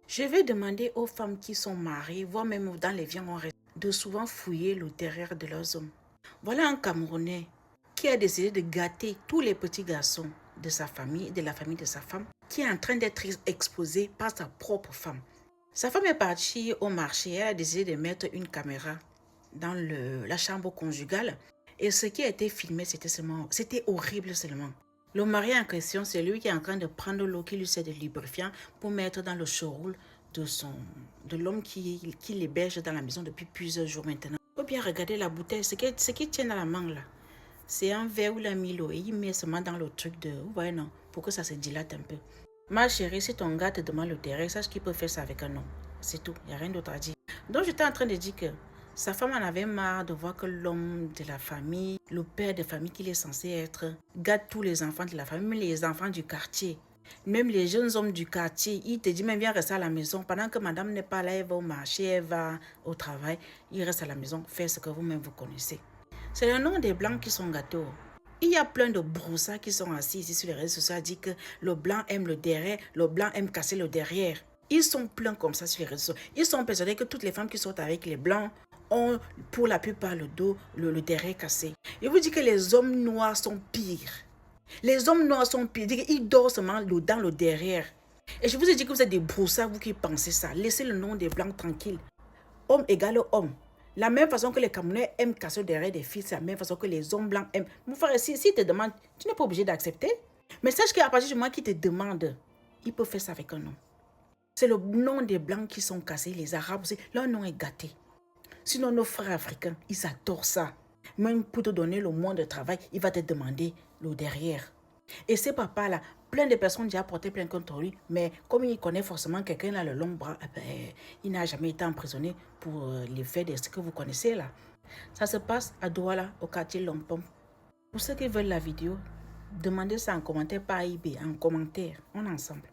Je vais demander aux femmes qui sont mariées, voire même dans les viandes, de souvent fouiller le derrière de leurs hommes. Voilà un Camerounais qui a décidé de gâter tous les petits garçons de sa famille, de la famille de sa femme, qui est en train d'être exposé par sa propre femme. Sa femme est partie au marché et a décidé de mettre une caméra dans la chambre conjugale. Et ce qui a été filmé, c'était horrible seulement. Le mari en question, c'est lui qui est en train de prendre l'eau qui lui sert de lubrifiant pour mettre dans le chaud de l'homme qui l'héberge dans la maison depuis plusieurs jours maintenant. Il faut bien regarder la bouteille, ce qui tient dans la main là. C'est un verre où il a mis l'eau et il met seulement dans le truc de... Vous voyez non, pour que ça se dilate un peu. Ma chérie, si ton gars te demande le terrain, sache qu'il peut faire ça avec un homme. C'est tout, il n'y a rien d'autre à dire. Donc j'étais en train de dire que sa femme en avait marre de voir que l'homme de la famille, le père de famille qu'il est censé être, gâte tous les enfants de la famille, même les enfants du quartier. Même les jeunes hommes du quartier, il te dit même viens rester à la maison. Pendant que madame n'est pas là, elle va au marché, elle va au travail. Il reste à la maison, faire ce que vous-même vous connaissez. C'est le nom des blancs qui sont gâteaux. Il y a plein de broussards qui sont assis ici sur les réseaux sociaux à dire que le blanc aime le derrière, le blanc aime casser le derrière. Ils sont pleins comme ça sur les réseaux sociaux. Ils sont persuadés que toutes les femmes qui sortent avec les blancs ont pour la plupart le dos, le derrière cassé. Je vous dis que les hommes noirs sont pires. Les hommes noirs sont pires. Ils dorment seulement dans le derrière. Et je vous ai dit que vous êtes des broussards, vous qui pensez ça. Laissez le nom des blancs tranquille. Homme égale homme. La même façon que les Camerounais aiment casser derrière des filles, c'est la même façon que les hommes blancs aiment. Mon frère, s'il te demande, tu n'es pas obligé d'accepter. Mais sache qu'à partir du moment qu'il te demande, il peut faire ça avec un nom. C'est le nom des blancs qui sont cassés, les arabes aussi, leur nom est gâté. Sinon, nos frères africains, ils adorent ça. Même pour te donner le moyen de travail, il va te demander le derrière. Et ce papa-là, plein de personnes ont déjà porté plainte contre lui, mais comme il connaît forcément quelqu'un qui a le long bras, il n'a jamais été emprisonné pour les faits de ce que vous connaissez là. Ça se passe à Douala, au quartier Lompom. Pour ceux qui veulent la vidéo, demandez ça en commentaire par IB, en commentaire. On est ensemble.